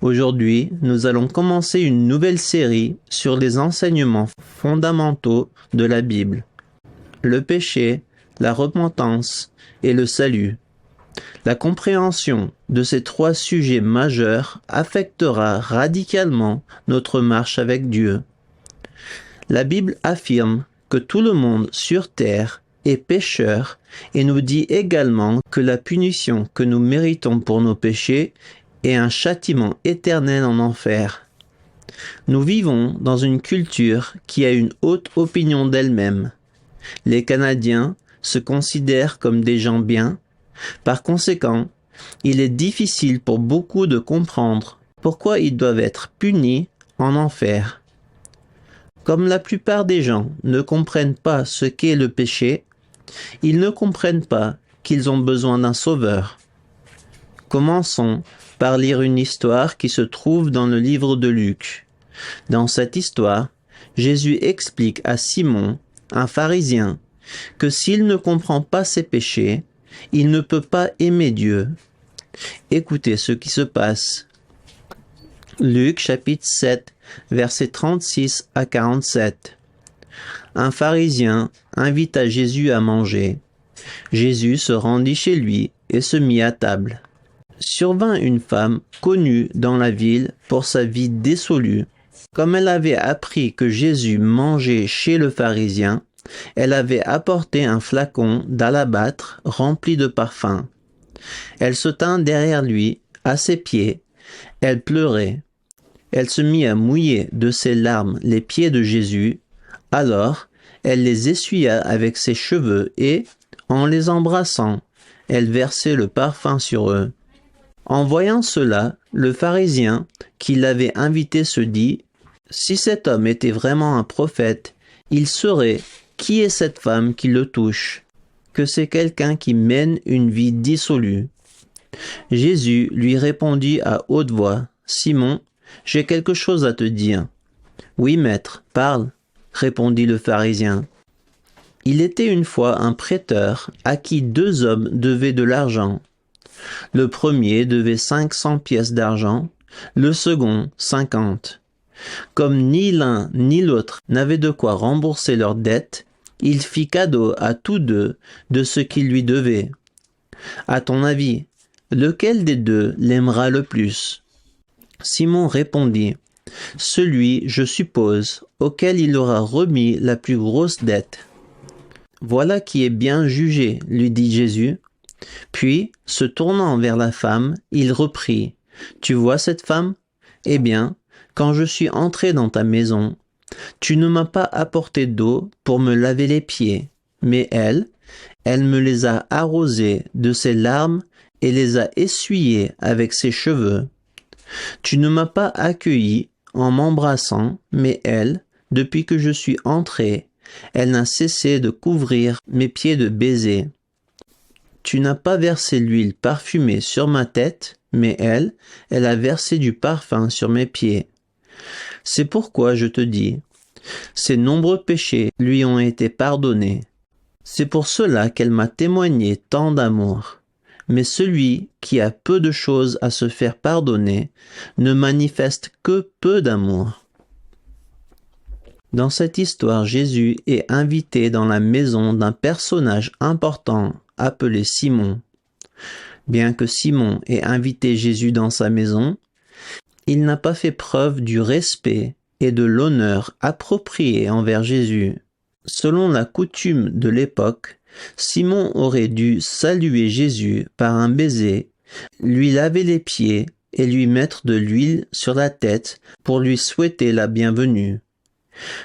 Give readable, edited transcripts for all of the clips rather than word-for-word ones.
Aujourd'hui, nous allons commencer une nouvelle série sur les enseignements fondamentaux de la Bible. Le péché, la repentance et le salut. La compréhension de ces trois sujets majeurs affectera radicalement notre marche avec Dieu. La Bible affirme que tout le monde sur terre est pécheur et nous dit également que la punition que nous méritons pour nos péchés est un châtiment éternel en enfer. Nous vivons dans une culture qui a une haute opinion d'elle-même. Les Canadiens se considèrent comme des gens bien. Par conséquent, il est difficile pour beaucoup de comprendre pourquoi ils doivent être punis en enfer. Comme la plupart des gens ne comprennent pas ce qu'est le péché, ils ne comprennent pas qu'ils ont besoin d'un sauveur. Commençons par lire une histoire qui se trouve dans le livre de Luc. Dans cette histoire, Jésus explique à Simon, un pharisien, que s'il ne comprend pas ses péchés, il ne peut pas aimer Dieu. Écoutez ce qui se passe. Luc chapitre 7, versets 36 à 47. Un pharisien invita Jésus à manger. Jésus se rendit chez lui et se mit à table. Survint une femme connue dans la ville pour sa vie dissolue. Comme elle avait appris que Jésus mangeait chez le pharisien, elle avait apporté un flacon d'alabâtre rempli de parfum. Elle se tint derrière lui, à ses pieds. Elle pleurait. Elle se mit à mouiller de ses larmes les pieds de Jésus. Alors, elle les essuya avec ses cheveux et, en les embrassant, elle versait le parfum sur eux. En voyant cela, le pharisien qui l'avait invité se dit « Si cet homme était vraiment un prophète, il saurait qui est cette femme qui le touche, que c'est quelqu'un qui mène une vie dissolue. » Jésus lui répondit à haute voix « Simon, j'ai quelque chose à te dire. »« Oui, maître, parle, » répondit le pharisien. Il était une fois un prêteur à qui deux hommes devaient de l'argent. Le premier devait 500 pièces d'argent, le second 50. Comme ni l'un ni l'autre n'avaient de quoi rembourser leurs dettes, il fit cadeau à tous deux de ce qu'ils lui devaient. À ton avis, lequel des deux l'aimera le plus ? Simon répondit, « Celui, je suppose, auquel il aura remis la plus grosse dette. » « Voilà qui est bien jugé, lui dit Jésus. Puis, se tournant vers la femme, il reprit, « Tu vois cette femme ? Eh bien, quand je suis entré dans ta maison, tu ne m'as pas apporté d'eau pour me laver les pieds, mais elle me les a arrosés de ses larmes et les a essuyés avec ses cheveux. Tu ne m'as pas accueilli en m'embrassant, mais elle, depuis que je suis entré, elle n'a cessé de couvrir mes pieds de baisers. Tu n'as pas versé l'huile parfumée sur ma tête, mais elle a versé du parfum sur mes pieds. C'est pourquoi je te dis, ses nombreux péchés lui ont été pardonnés. C'est pour cela qu'elle m'a témoigné tant d'amour. Mais celui qui a peu de choses à se faire pardonner ne manifeste que peu d'amour. » Dans cette histoire, Jésus est invité dans la maison d'un personnage important appelé Simon. Bien que Simon ait invité Jésus dans sa maison, il n'a pas fait preuve du respect et de l'honneur appropriés envers Jésus. Selon la coutume de l'époque, Simon aurait dû saluer Jésus par un baiser, lui laver les pieds et lui mettre de l'huile sur la tête pour lui souhaiter la bienvenue.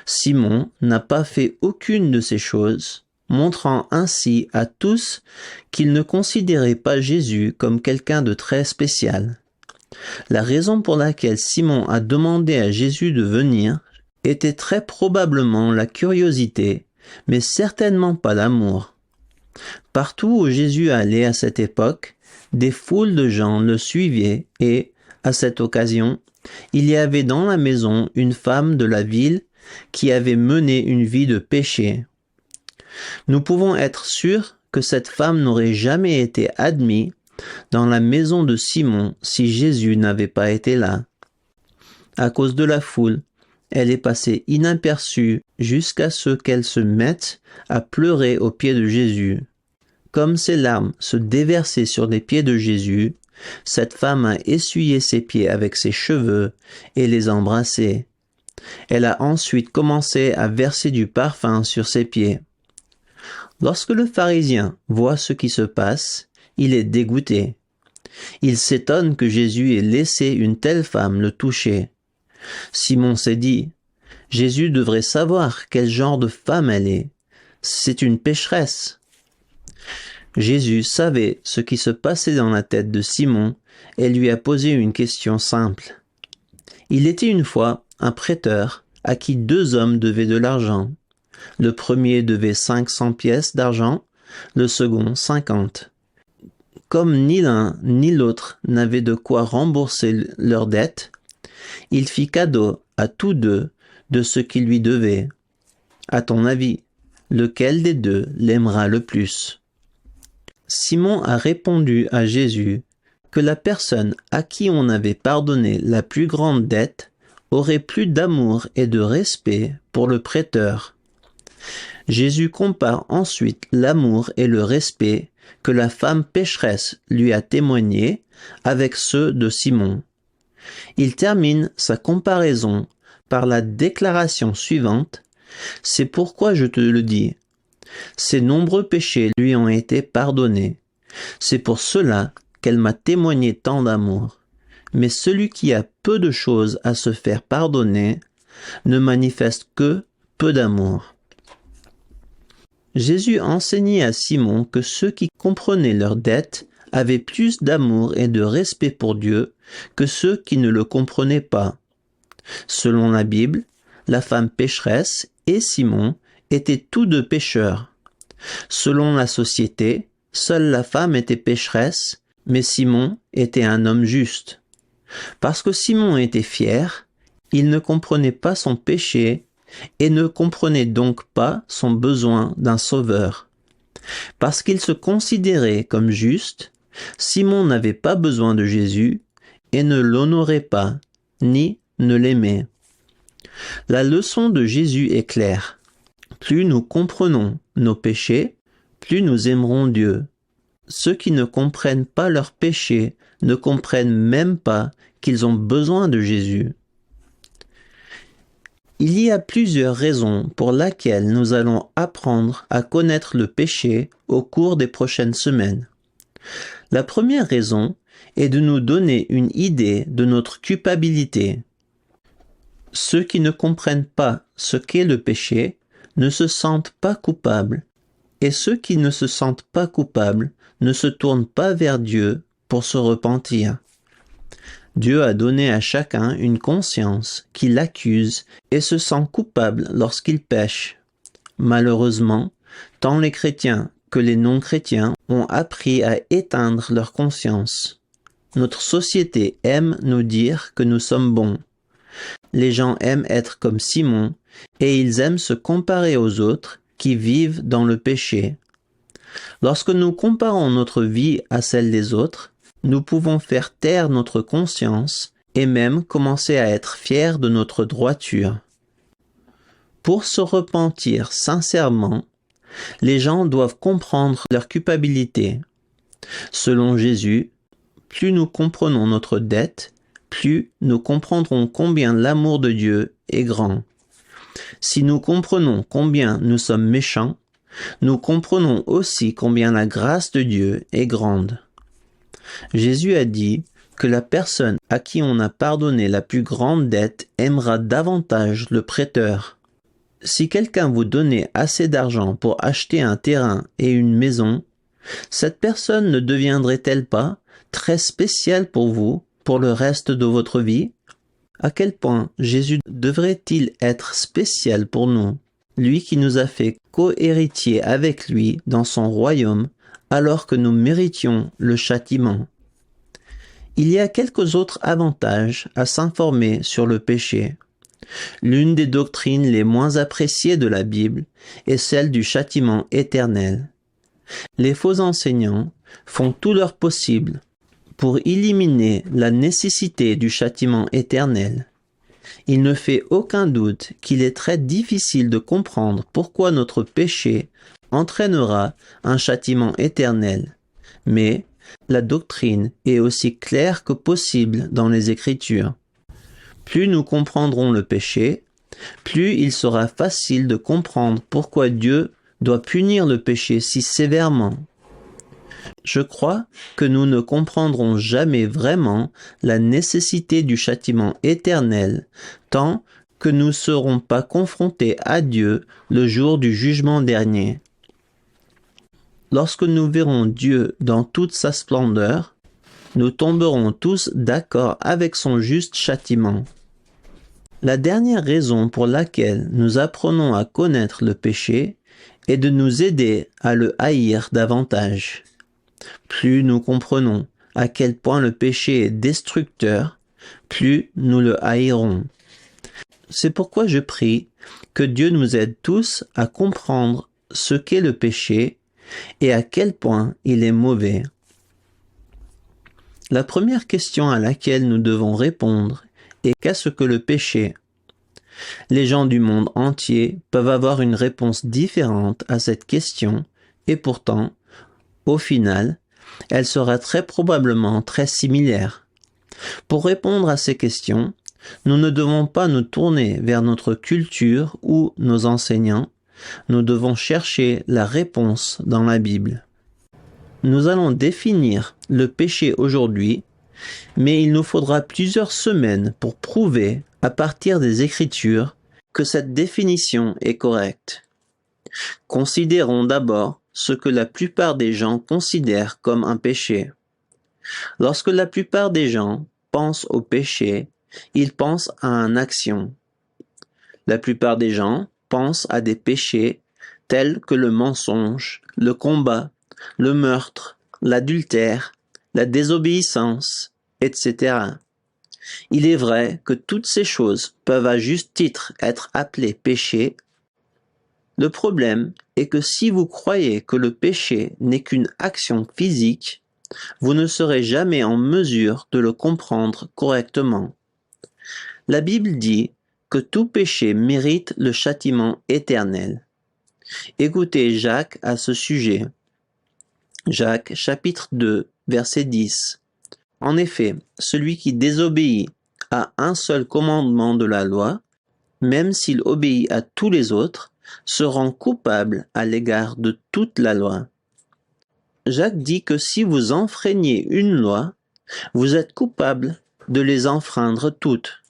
Simon n'a pas fait aucune de ces choses, montrant ainsi à tous qu'il ne considérait pas Jésus comme quelqu'un de très spécial. La raison pour laquelle Simon a demandé à Jésus de venir était très probablement la curiosité, mais certainement pas l'amour. Partout où Jésus allait à cette époque, des foules de gens le suivaient et, à cette occasion, il y avait dans la maison une femme de la ville qui avait mené une vie de péché. Nous pouvons être sûrs que cette femme n'aurait jamais été admise dans la maison de Simon si Jésus n'avait pas été là. À cause de la foule, elle est passée inaperçue jusqu'à ce qu'elle se mette à pleurer aux pieds de Jésus. Comme ses larmes se déversaient sur les pieds de Jésus, cette femme a essuyé ses pieds avec ses cheveux et les embrassé. Elle a ensuite commencé à verser du parfum sur ses pieds. Lorsque le pharisien voit ce qui se passe, il est dégoûté. Il s'étonne que Jésus ait laissé une telle femme le toucher. Simon s'est dit, « Jésus devrait savoir quel genre de femme elle est. C'est une pécheresse. » Jésus savait ce qui se passait dans la tête de Simon et lui a posé une question simple. Il était une fois un prêteur à qui 2 hommes devaient de l'argent. Le premier devait 500 pièces d'argent, le second 50. Comme ni l'un ni l'autre n'avaient de quoi rembourser leur dette, il fit cadeau à tous 2 de ce qu'ils lui devaient. À ton avis, lequel des 2 l'aimera le plus ? Simon a répondu à Jésus que la personne à qui on avait pardonné la plus grande dette aurait plus d'amour et de respect pour le prêteur. Jésus compare ensuite l'amour et le respect que la femme pécheresse lui a témoigné avec ceux de Simon. Il termine sa comparaison par la déclaration suivante « C'est pourquoi je te le dis, ses nombreux péchés lui ont été pardonnés. C'est pour cela qu'elle m'a témoigné tant d'amour. Mais celui qui a peu de choses à se faire pardonner ne manifeste que peu d'amour. » Jésus enseignait à Simon que ceux qui comprenaient leurs dettes avaient plus d'amour et de respect pour Dieu que ceux qui ne le comprenaient pas. Selon la Bible, la femme pécheresse et Simon étaient tous 2 pécheurs. Selon la société, seule la femme était pécheresse, mais Simon était un homme juste. Parce que Simon était fier, il ne comprenait pas son péché et ne comprenait donc pas son besoin d'un sauveur. Parce qu'il se considérait comme juste, Simon n'avait pas besoin de Jésus et ne l'honorait pas, ni ne l'aimait. La leçon de Jésus est claire. Plus nous comprenons nos péchés, plus nous aimerons Dieu. Ceux qui ne comprennent pas leurs péchés ne comprennent même pas qu'ils ont besoin de Jésus. Il y a plusieurs raisons pour lesquelles nous allons apprendre à connaître le péché au cours des prochaines semaines. La première raison est de nous donner une idée de notre culpabilité. Ceux qui ne comprennent pas ce qu'est le péché ne se sentent pas coupables, et ceux qui ne se sentent pas coupables ne se tournent pas vers Dieu pour se repentir. Dieu a donné à chacun une conscience qui l'accuse et se sent coupable lorsqu'il pêche. Malheureusement, tant les chrétiens que les non-chrétiens ont appris à éteindre leur conscience. Notre société aime nous dire que nous sommes bons. Les gens aiment être comme Simon et ils aiment se comparer aux autres qui vivent dans le péché. Lorsque nous comparons notre vie à celle des autres, nous pouvons faire taire notre conscience et même commencer à être fiers de notre droiture. Pour se repentir sincèrement, les gens doivent comprendre leur culpabilité. Selon Jésus, plus nous comprenons notre dette, plus nous comprendrons combien l'amour de Dieu est grand. Si nous comprenons combien nous sommes méchants, nous comprenons aussi combien la grâce de Dieu est grande. Jésus a dit que la personne à qui on a pardonné la plus grande dette aimera davantage le prêteur. Si quelqu'un vous donnait assez d'argent pour acheter un terrain et une maison, cette personne ne deviendrait-elle pas très spéciale pour vous pour le reste de votre vie? À quel point Jésus devrait-il être spécial pour nous, lui qui nous a fait co-héritiers avec lui dans son royaume, alors que nous méritions le châtiment? Il y a quelques autres avantages à s'informer sur le péché. L'une des doctrines les moins appréciées de la Bible est celle du châtiment éternel. Les faux enseignants font tout leur possible pour éliminer la nécessité du châtiment éternel. Il ne fait aucun doute qu'il est très difficile de comprendre pourquoi notre péché entraînera un châtiment éternel. Mais la doctrine est aussi claire que possible dans les Écritures. Plus nous comprendrons le péché, plus il sera facile de comprendre pourquoi Dieu doit punir le péché si sévèrement. Je crois que nous ne comprendrons jamais vraiment la nécessité du châtiment éternel tant que nous ne serons pas confrontés à Dieu le jour du jugement dernier. Lorsque nous verrons Dieu dans toute sa splendeur, nous tomberons tous d'accord avec son juste châtiment. La dernière raison pour laquelle nous apprenons à connaître le péché est de nous aider à le haïr davantage. Plus nous comprenons à quel point le péché est destructeur, plus nous le haïrons. C'est pourquoi je prie que Dieu nous aide tous à comprendre ce qu'est le péché et à quel point il est mauvais. La première question à laquelle nous devons répondre est qu'est-ce que le péché? Les gens du monde entier peuvent avoir une réponse différente à cette question et pourtant, au final, elle sera très probablement très similaire. Pour répondre à ces questions, nous ne devons pas nous tourner vers notre culture ou nos enseignants, nous devons chercher la réponse dans la Bible. Nous allons définir le péché aujourd'hui, mais il nous faudra plusieurs semaines pour prouver, à partir des Écritures, que cette définition est correcte. Considérons d'abord ce que la plupart des gens considèrent comme un péché. Lorsque la plupart des gens pensent au péché, ils pensent à une action. La plupart des gens pensent à des péchés tels que le mensonge, le combat, le meurtre, l'adultère, la désobéissance, etc. Il est vrai que toutes ces choses peuvent à juste titre être appelées péchés. Le problème est que si vous croyez que le péché n'est qu'une action physique, vous ne serez jamais en mesure de le comprendre correctement. La Bible dit que tout péché mérite le châtiment éternel. Écoutez Jacques à ce sujet. Jacques chapitre 2, verset 10. En effet, celui qui désobéit à un seul commandement de la loi, même s'il obéit à tous les autres, se rend coupable à l'égard de toute la loi. Jacques dit que si vous enfreignez une loi, vous êtes coupable de les enfreindre toutes.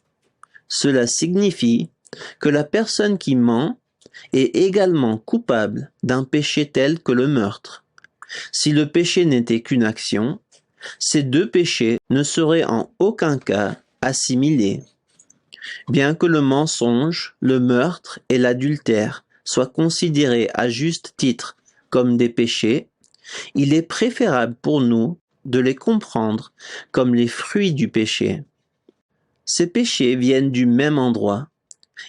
Cela signifie que la personne qui ment est également coupable d'un péché tel que le meurtre. Si le péché n'était qu'une action, ces deux péchés ne seraient en aucun cas assimilés. Bien que le mensonge, le meurtre et l'adultère soient considérés à juste titre comme des péchés, il est préférable pour nous de les comprendre comme les fruits du péché. Ces péchés viennent du même endroit.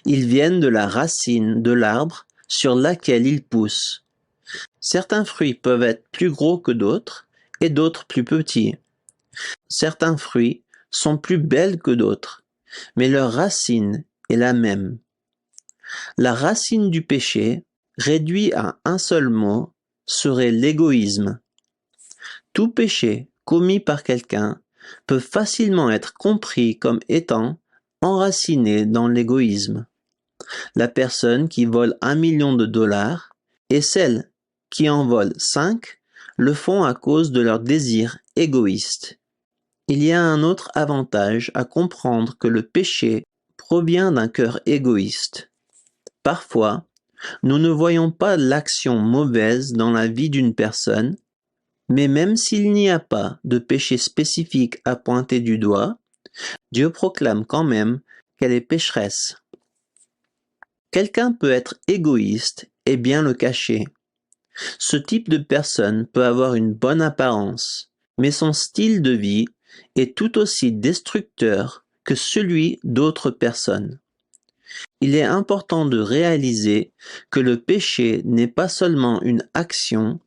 Ils viennent de la racine de l'arbre sur laquelle ils poussent. Certains fruits peuvent être plus gros que d'autres et d'autres plus petits. Certains fruits sont plus belles que d'autres, mais leur racine est la même. La racine du péché, réduit à un seul mot, serait l'égoïsme. Tout péché commis par quelqu'un peut facilement être compris comme étant enraciné dans l'égoïsme. La personne qui vole $1 million et celle qui en vole 5 le font à cause de leur désir égoïste. Il y a un autre avantage à comprendre que le péché provient d'un cœur égoïste. Parfois, nous ne voyons pas l'action mauvaise dans la vie d'une personne, mais même s'il n'y a pas de péché spécifique à pointer du doigt, Dieu proclame quand même qu'elle est pécheresse. Quelqu'un peut être égoïste et bien le cacher. Ce type de personne peut avoir une bonne apparence, mais son style de vie est tout aussi destructeur que celui d'autres personnes. Il est important de réaliser que le péché n'est pas seulement une action,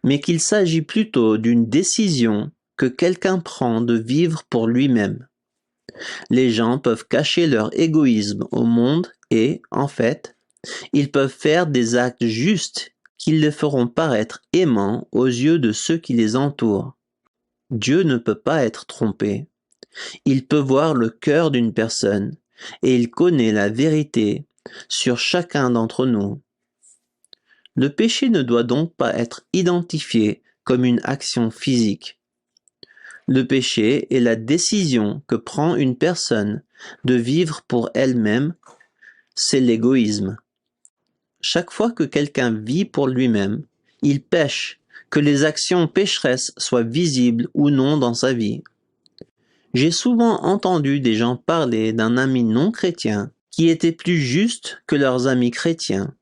mais qu'il s'agit plutôt d'une décision que quelqu'un prend de vivre pour lui-même. Les gens peuvent cacher leur égoïsme au monde et, en fait, ils peuvent faire des actes justes qui les feront paraître aimants aux yeux de ceux qui les entourent. Dieu ne peut pas être trompé. Il peut voir le cœur d'une personne et il connaît la vérité sur chacun d'entre nous. Le péché ne doit donc pas être identifié comme une action physique. Le péché est la décision que prend une personne de vivre pour elle-même, c'est l'égoïsme. Chaque fois que quelqu'un vit pour lui-même, il pêche, que les actions pécheresses soient visibles ou non dans sa vie. J'ai souvent entendu des gens parler d'un ami non chrétien qui était plus juste que leurs amis chrétiens.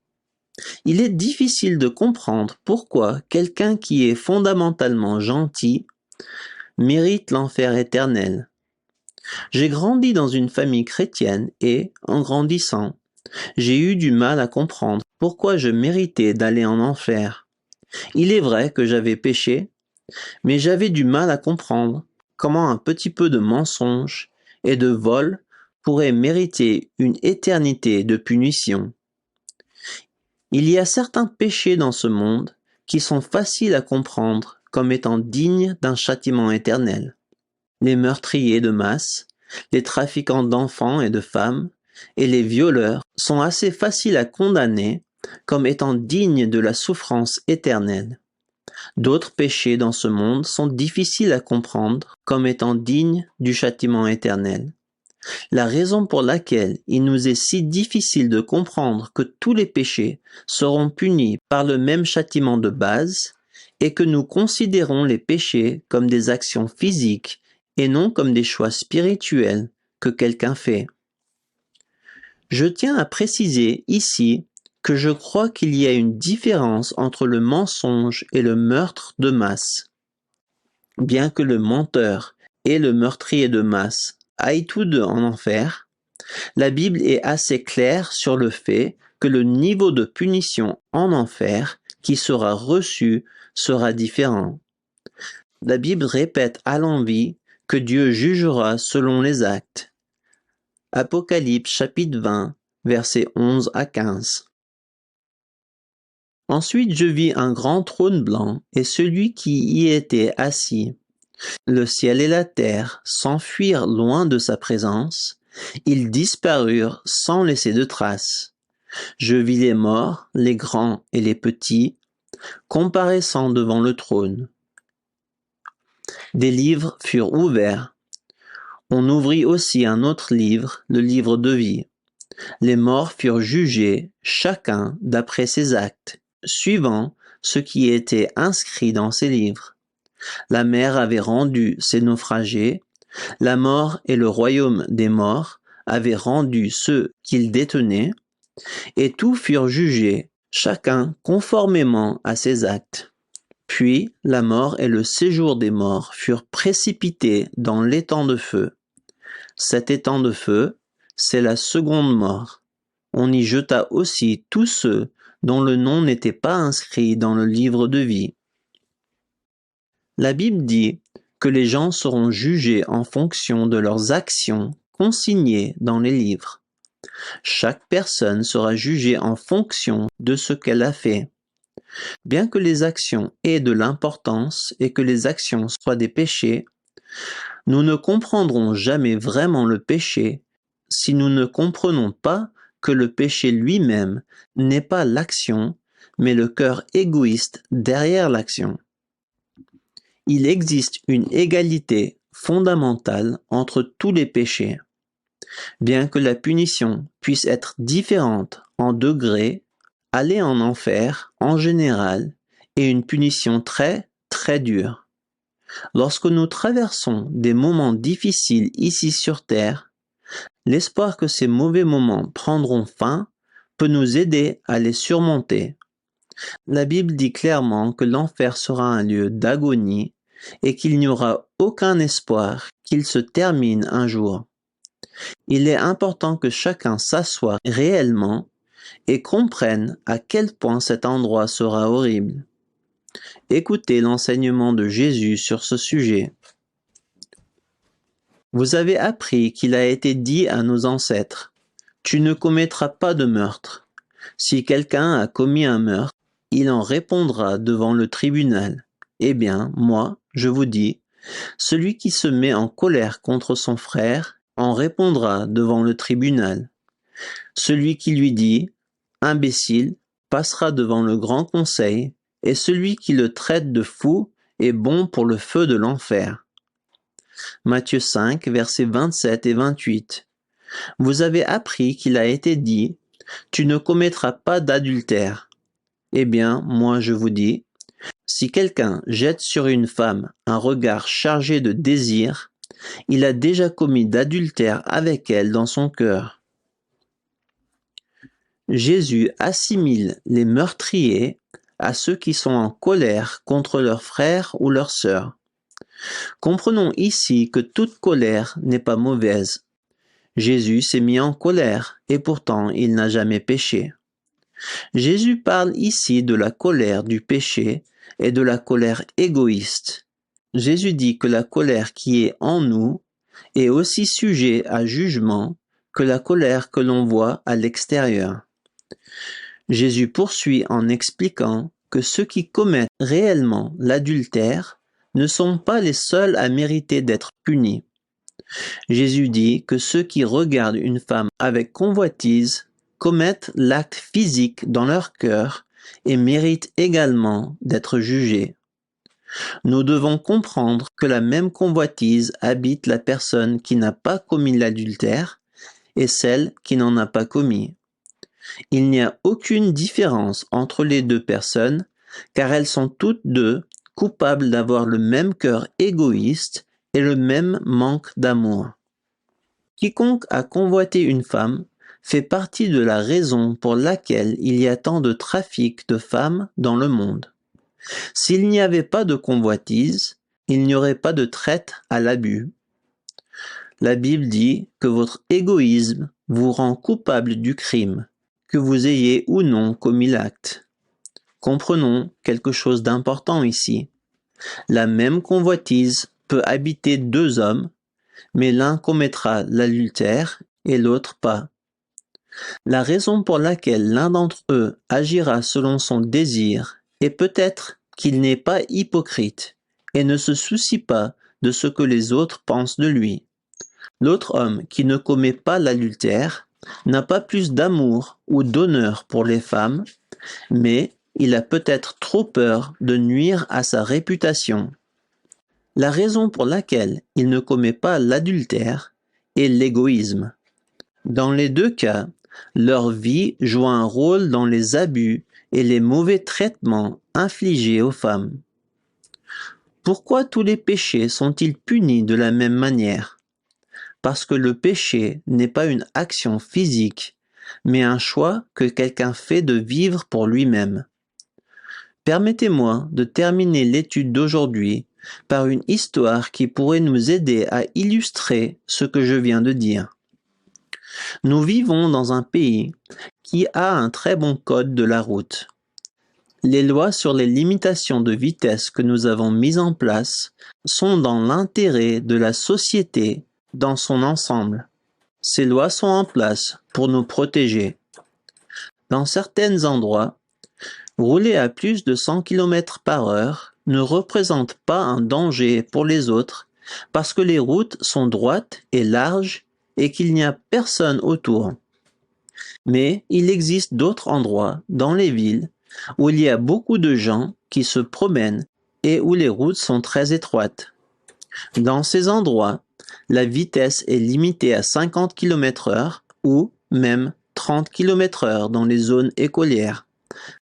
Il est difficile de comprendre pourquoi quelqu'un qui est fondamentalement gentil mérite l'enfer éternel. J'ai grandi dans une famille chrétienne et, en grandissant, j'ai eu du mal à comprendre pourquoi je méritais d'aller en enfer. Il est vrai que j'avais péché, mais j'avais du mal à comprendre comment un petit peu de mensonge et de vol pourrait mériter une éternité de punition. Il y a certains péchés dans ce monde qui sont faciles à comprendre comme étant dignes d'un châtiment éternel. Les meurtriers de masse, les trafiquants d'enfants et de femmes, et les violeurs sont assez faciles à condamner comme étant dignes de la souffrance éternelle. D'autres péchés dans ce monde sont difficiles à comprendre comme étant dignes du châtiment éternel. La raison pour laquelle il nous est si difficile de comprendre que tous les péchés seront punis par le même châtiment de base est que nous considérons les péchés comme des actions physiques et non comme des choix spirituels que quelqu'un fait. Je tiens à préciser ici que je crois qu'il y a une différence entre le mensonge et le meurtre de masse. Bien que le menteur et le meurtrier de masse aillent tous deux en enfer, la Bible est assez claire sur le fait que le niveau de punition en enfer qui sera reçu sera différent. La Bible répète à l'envi que Dieu jugera selon les actes. Apocalypse chapitre 20, versets 11 à 15. Ensuite je vis un grand trône blanc et celui qui y était assis. Le ciel et la terre s'enfuirent loin de sa présence, ils disparurent sans laisser de traces. Je vis les morts, les grands et les petits, comparaissant devant le trône. Des livres furent ouverts. On ouvrit aussi un autre livre, le livre de vie. Les morts furent jugés, chacun d'après ses actes, suivant ce qui était inscrit dans ces livres. La mer avait rendu ses naufragés, la mort et le royaume des morts avaient rendu ceux qu'ils détenaient, et tous furent jugés, chacun conformément à ses actes. Puis la mort et le séjour des morts furent précipités dans l'étang de feu. Cet étang de feu, c'est la seconde mort. On y jeta aussi tous ceux dont le nom n'était pas inscrit dans le livre de vie. La Bible dit que les gens seront jugés en fonction de leurs actions consignées dans les livres. Chaque personne sera jugée en fonction de ce qu'elle a fait. Bien que les actions aient de l'importance et que les actions soient des péchés, nous ne comprendrons jamais vraiment le péché si nous ne comprenons pas que le péché lui-même n'est pas l'action, mais le cœur égoïste derrière l'action. Il existe une égalité fondamentale entre tous les péchés. Bien que la punition puisse être différente en degrés, aller en enfer en général est une punition très, très dure. Lorsque nous traversons des moments difficiles ici sur Terre, l'espoir que ces mauvais moments prendront fin peut nous aider à les surmonter. La Bible dit clairement que l'enfer sera un lieu d'agonie et qu'il n'y aura aucun espoir qu'il se termine un jour. Il est important que chacun s'assoie réellement et comprenne à quel point cet endroit sera horrible. Écoutez l'enseignement de Jésus sur ce sujet. Vous avez appris qu'il a été dit à nos ancêtres, « Tu ne commettras pas de meurtre. » Si quelqu'un a commis un meurtre, il en répondra devant le tribunal. Eh bien, moi, je vous dis, celui qui se met en colère contre son frère en répondra devant le tribunal. Celui qui lui dit « imbécile » passera devant le grand conseil, et celui qui le traite de fou est bon pour le feu de l'enfer. Matthieu 5, versets 27 et 28. Vous avez appris qu'il a été dit « Tu ne commettras pas d'adultère ». Eh bien, moi je vous dis, si quelqu'un jette sur une femme un regard chargé de désir, il a déjà commis d'adultère avec elle dans son cœur. Jésus assimile les meurtriers à ceux qui sont en colère contre leurs frères ou leurs sœurs. Comprenons ici que toute colère n'est pas mauvaise. Jésus s'est mis en colère et pourtant il n'a jamais péché. Jésus parle ici de la colère du péché et de la colère égoïste. Jésus dit que la colère qui est en nous est aussi sujet à jugement que la colère que l'on voit à l'extérieur. Jésus poursuit en expliquant que ceux qui commettent réellement l'adultère ne sont pas les seuls à mériter d'être punis. Jésus dit que ceux qui regardent une femme avec convoitise commettent l'acte physique dans leur cœur et méritent également d'être jugés. Nous devons comprendre que la même convoitise habite la personne qui n'a pas commis l'adultère et celle qui n'en a pas commis. Il n'y a aucune différence entre les deux personnes, car elles sont toutes deux coupables d'avoir le même cœur égoïste et le même manque d'amour. Quiconque a convoité une femme fait partie de la raison pour laquelle il y a tant de trafic de femmes dans le monde. S'il n'y avait pas de convoitise, il n'y aurait pas de traite à l'abus. La Bible dit que votre égoïsme vous rend coupable du crime, que vous ayez ou non commis l'acte. Comprenons quelque chose d'important ici. La même convoitise peut habiter deux hommes, mais l'un commettra l'adultère et l'autre pas. La raison pour laquelle l'un d'entre eux agira selon son désir est peut-être qu'il n'est pas hypocrite et ne se soucie pas de ce que les autres pensent de lui. L'autre homme qui ne commet pas l'adultère n'a pas plus d'amour ou d'honneur pour les femmes, mais il a peut-être trop peur de nuire à sa réputation. La raison pour laquelle il ne commet pas l'adultère est l'égoïsme. Dans les deux cas, leur vie joue un rôle dans les abus et les mauvais traitements infligés aux femmes. Pourquoi tous les péchés sont-ils punis de la même manière ? Parce que le péché n'est pas une action physique, mais un choix que quelqu'un fait de vivre pour lui-même. Permettez-moi de terminer l'étude d'aujourd'hui par une histoire qui pourrait nous aider à illustrer ce que je viens de dire. Nous vivons dans un pays qui a un très bon code de la route. Les lois sur les limitations de vitesse que nous avons mises en place sont dans l'intérêt de la société dans son ensemble. Ces lois sont en place pour nous protéger. Dans certains endroits, rouler à plus de 100 km/h ne représente pas un danger pour les autres parce que les routes sont droites et larges et qu'il n'y a personne autour. Mais il existe d'autres endroits dans les villes où il y a beaucoup de gens qui se promènent et où les routes sont très étroites. Dans ces endroits, la vitesse est limitée à 50 km/h ou même 30 km/h dans les zones écolières.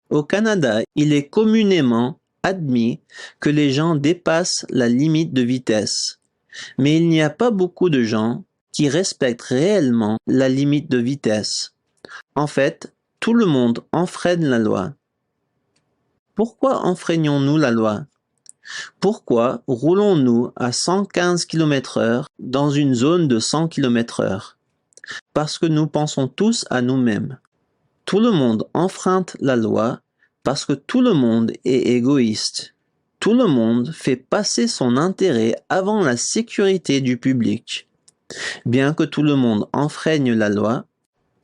Au Canada, il est communément admis que les gens dépassent la limite de vitesse. Mais il n'y a pas beaucoup de gens qui respectent réellement la limite de vitesse. En fait, tout le monde enfreint la loi. Pourquoi enfreignons-nous la loi ? Pourquoi roulons-nous à 115 km/h dans une zone de 100 km/h ? Parce que nous pensons tous à nous-mêmes. Tout le monde enfreint la loi Parce que tout le monde est égoïste. Tout le monde fait passer son intérêt avant la sécurité du public. Bien que tout le monde enfreigne la loi,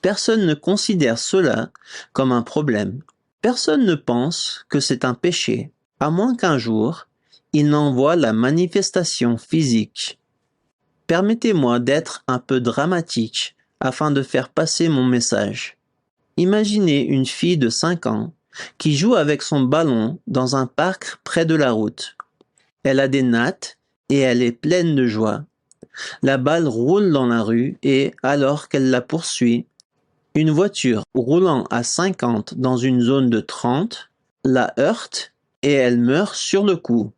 personne ne considère cela comme un problème. Personne ne pense que c'est un péché, à moins qu'un jour, il n'en voit la manifestation physique. Permettez-moi d'être un peu dramatique afin de faire passer mon message. Imaginez une fille de 5 ans qui joue avec son ballon dans un parc près de la route. Elle a des nattes et elle est pleine de joie. La balle roule dans la rue et, alors qu'elle la poursuit, une voiture roulant à 50 dans une zone de 30 la heurte et elle meurt sur le coup.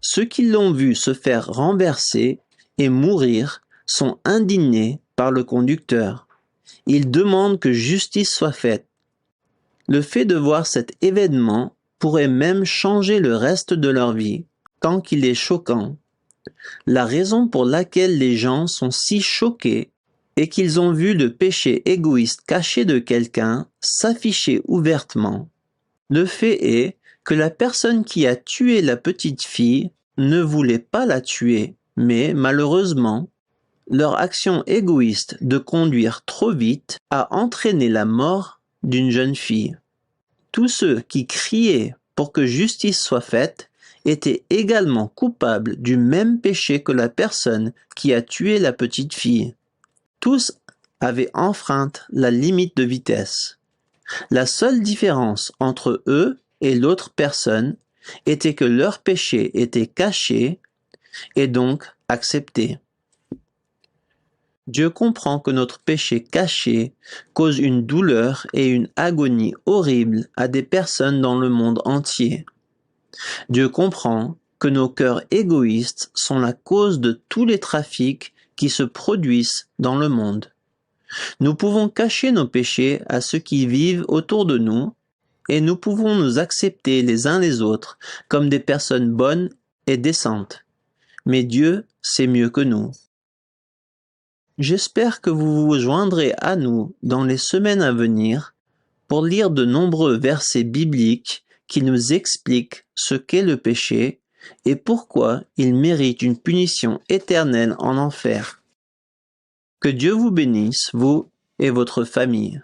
Ceux qui l'ont vue se faire renverser et mourir sont indignés par le conducteur. Ils demandent que justice soit faite. Le fait de voir cet événement pourrait même changer le reste de leur vie, tant qu'il est choquant. La raison pour laquelle les gens sont si choqués est qu'ils ont vu le péché égoïste caché de quelqu'un s'afficher ouvertement. Le fait est que la personne qui a tué la petite fille ne voulait pas la tuer, mais malheureusement, leur action égoïste de conduire trop vite a entraîné la mort d'une jeune fille. Tous ceux qui criaient pour que justice soit faite étaient également coupables du même péché que la personne qui a tué la petite fille. Tous avaient enfreint la limite de vitesse. La seule différence entre eux et l'autre personne était que leur péché était caché et donc accepté. Dieu comprend que notre péché caché cause une douleur et une agonie horribles à des personnes dans le monde entier. Dieu comprend que nos cœurs égoïstes sont la cause de tous les trafics qui se produisent dans le monde. Nous pouvons cacher nos péchés à ceux qui vivent autour de nous et nous pouvons nous accepter les uns les autres comme des personnes bonnes et décentes. Mais Dieu sait mieux que nous. J'espère que vous vous joindrez à nous dans les semaines à venir pour lire de nombreux versets bibliques qui nous expliquent ce qu'est le péché et pourquoi il mérite une punition éternelle en enfer. Que Dieu vous bénisse, vous et votre famille.